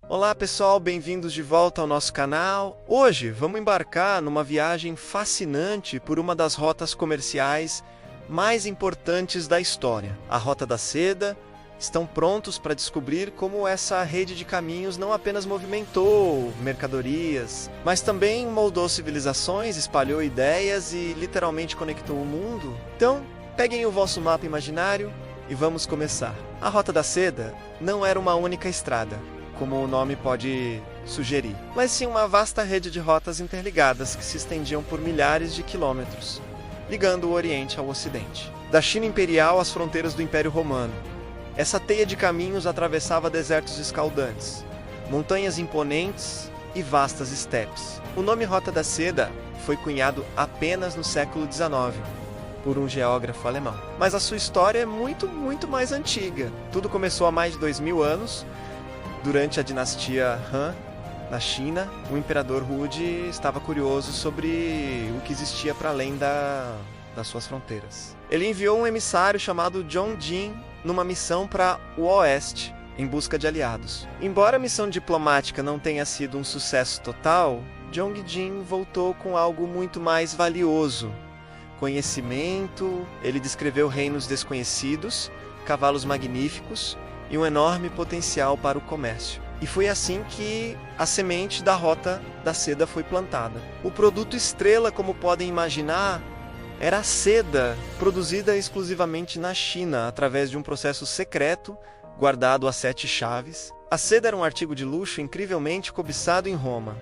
Olá pessoal, bem-vindos de volta ao nosso canal. Hoje vamos embarcar numa viagem fascinante por uma das rotas comerciais mais importantes da história, a Rota da Seda. Estão prontos para descobrir como essa rede de caminhos não apenas movimentou mercadorias, mas também moldou civilizações, espalhou ideias e literalmente conectou o mundo? Então, peguem o vosso mapa imaginário e vamos começar. A Rota da Seda não era uma única estrada, como o nome pode sugerir, mas sim uma vasta rede de rotas interligadas que se estendiam por milhares de quilômetros, ligando o Oriente ao Ocidente. Da China Imperial às fronteiras do Império Romano, essa teia de caminhos atravessava desertos escaldantes, montanhas imponentes e vastas estepes. O nome Rota da Seda foi cunhado apenas no século XIX, por um geógrafo alemão. Mas a sua história é muito mais antiga. Tudo começou há mais de 2000 anos, durante a dinastia Han, na China. O imperador Rude estava curioso sobre o que existia para além das suas fronteiras. Ele enviou um emissário chamado Zhongjin numa missão para o Oeste, em busca de aliados. Embora a missão diplomática não tenha sido um sucesso total, Zhongjin voltou com algo muito mais valioso: conhecimento. Ele descreveu reinos desconhecidos, cavalos magníficos e um enorme potencial para o comércio. E foi assim que a semente da Rota da Seda foi plantada. O produto estrela, como podem imaginar, era a seda, produzida exclusivamente na China, através de um processo secreto, guardado a 7 chaves. A seda era um artigo de luxo incrivelmente cobiçado em Roma.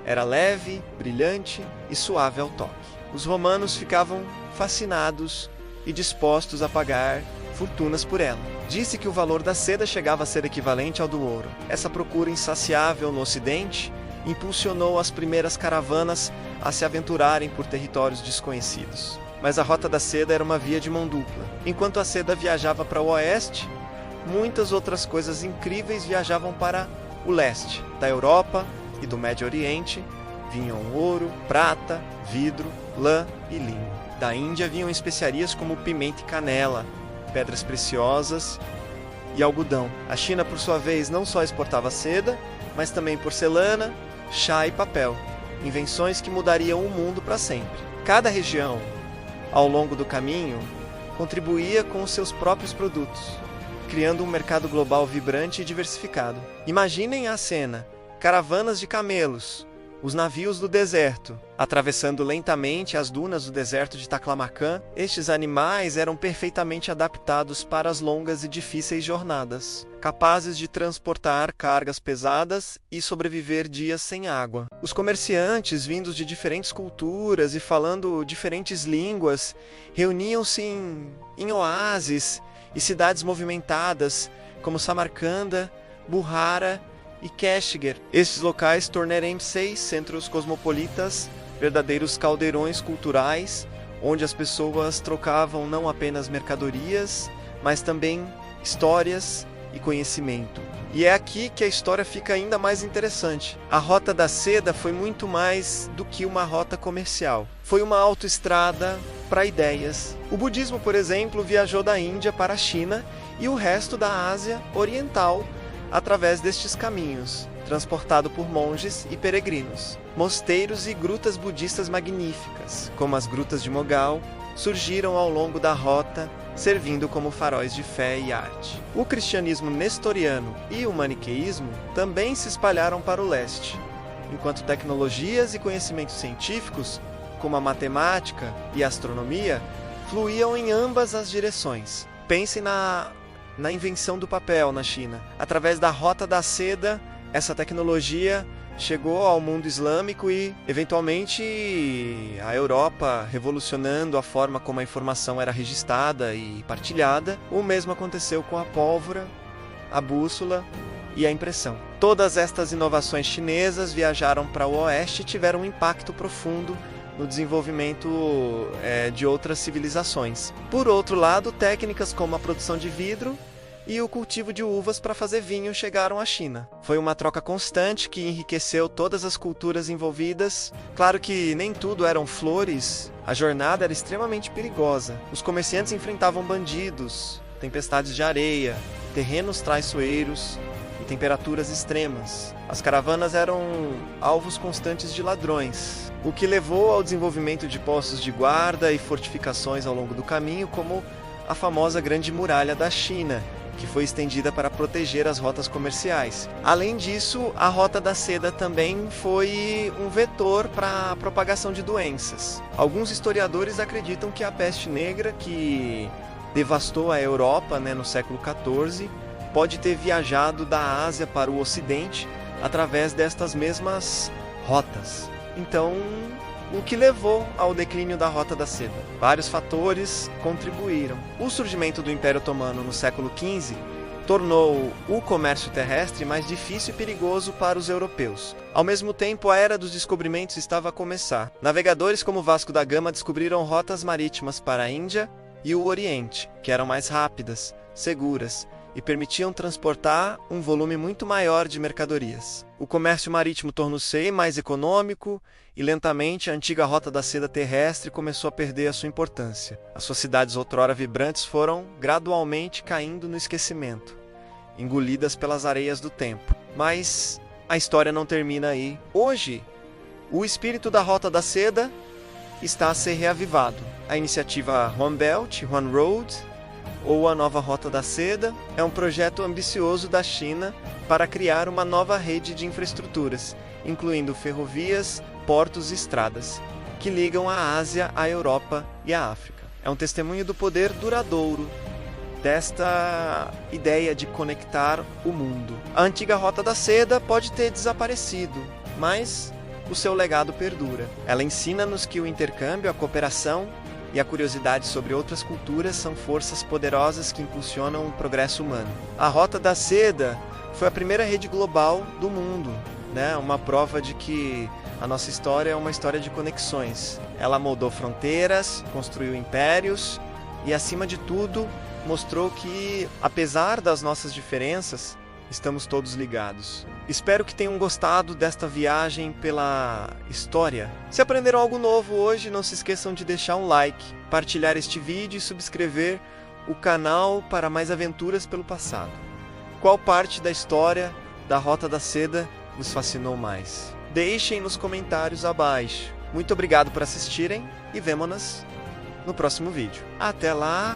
Era leve, brilhante e suave ao toque. Os romanos ficavam fascinados e dispostos a pagar fortunas por ela. Disse que o valor da seda chegava a ser equivalente ao do ouro. Essa procura insaciável no Ocidente impulsionou as primeiras caravanas a se aventurarem por territórios desconhecidos. Mas a Rota da Seda era uma via de mão dupla. Enquanto a seda viajava para o Oeste, muitas outras coisas incríveis viajavam para o Leste. Da Europa e do Médio Oriente vinham ouro, prata, vidro, lã e linho. Da Índia vinham especiarias como pimenta e canela, pedras preciosas e algodão. A China, por sua vez, não só exportava seda, mas também porcelana, chá e papel, invenções que mudariam o mundo para sempre. Cada região, ao longo do caminho, contribuía com os seus próprios produtos, criando um mercado global vibrante e diversificado. Imaginem a cena: caravanas de camelos, os navios do deserto, atravessando lentamente as dunas do deserto de Taklamakan. Estes animais eram perfeitamente adaptados para as longas e difíceis jornadas, capazes de transportar cargas pesadas e sobreviver dias sem água. Os comerciantes, vindos de diferentes culturas e falando diferentes línguas, reuniam-se em oásis e cidades movimentadas como Samarcanda, Buhara e Kashgar. Estes locais tornaram-se centros cosmopolitas, verdadeiros caldeirões culturais, onde as pessoas trocavam não apenas mercadorias, mas também histórias e conhecimento. E é aqui que a história fica ainda mais interessante. A Rota da Seda foi muito mais do que uma rota comercial. Foi uma autoestrada para ideias. O budismo, por exemplo, viajou da Índia para a China e o resto da Ásia Oriental através destes caminhos, transportado por monges e peregrinos. Mosteiros e grutas budistas magníficas, como as grutas de Mogal, surgiram ao longo da rota, servindo como faróis de fé e arte. O cristianismo nestoriano e o maniqueísmo também se espalharam para o leste, enquanto tecnologias e conhecimentos científicos, como a matemática e a astronomia, fluíam em ambas as direções. Pensem na invenção do papel na China. Através da Rota da Seda, essa tecnologia chegou ao mundo islâmico e, eventualmente, à Europa, revolucionando a forma como a informação era registrada e partilhada. O mesmo aconteceu com a pólvora, a bússola e a impressão. Todas estas inovações chinesas viajaram para o Oeste e tiveram um impacto profundo no desenvolvimento de outras civilizações. Por outro lado, técnicas como a produção de vidro e o cultivo de uvas para fazer vinho chegaram à China. Foi uma troca constante que enriqueceu todas as culturas envolvidas. Claro que nem tudo eram flores, a jornada era extremamente perigosa. Os comerciantes enfrentavam bandidos, tempestades de areia, terrenos traiçoeiros e temperaturas extremas. As caravanas eram alvos constantes de ladrões, o que levou ao desenvolvimento de postos de guarda e fortificações ao longo do caminho, como a famosa Grande Muralha da China, que foi estendida para proteger as rotas comerciais. Além disso, a Rota da Seda também foi um vetor para a propagação de doenças. Alguns historiadores acreditam que a peste negra, que devastou a Europa, no século XIV, pode ter viajado da Ásia para o Ocidente através destas mesmas rotas. Então, o que levou ao declínio da Rota da Seda? Vários fatores contribuíram. O surgimento do Império Otomano no século XV tornou o comércio terrestre mais difícil e perigoso para os europeus. Ao mesmo tempo, a Era dos Descobrimentos estava a começar. Navegadores como Vasco da Gama descobriram rotas marítimas para a Índia e o Oriente, que eram mais rápidas, seguras e permitiam transportar um volume muito maior de mercadorias. O comércio marítimo tornou-se mais econômico e lentamente a antiga Rota da Seda terrestre começou a perder a sua importância. As suas cidades outrora vibrantes foram gradualmente caindo no esquecimento, engolidas pelas areias do tempo. Mas a história não termina aí. Hoje, o espírito da Rota da Seda está a ser reavivado. A iniciativa One Belt, One Road, ou a nova Rota da Seda, é um projeto ambicioso da China para criar uma nova rede de infraestruturas, incluindo ferrovias, portos e estradas, que ligam a Ásia, a Europa e a África. É um testemunho do poder duradouro desta ideia de conectar o mundo. A antiga Rota da Seda pode ter desaparecido, mas o seu legado perdura. Ela ensina-nos que o intercâmbio, a cooperação e a curiosidade sobre outras culturas são forças poderosas que impulsionam o progresso humano. A Rota da Seda foi a primeira rede global do mundo, uma prova de que a nossa história é uma história de conexões. Ela moldou fronteiras, construiu impérios e, acima de tudo, mostrou que, apesar das nossas diferenças, estamos todos ligados. Espero que tenham gostado desta viagem pela história. Se aprenderam algo novo hoje, não se esqueçam de deixar um like, partilhar este vídeo e subscrever o canal para mais aventuras pelo passado. Qual parte da história da Rota da Seda vos fascinou mais? Deixem nos comentários abaixo. Muito obrigado por assistirem e vemo-nos no próximo vídeo. Até lá!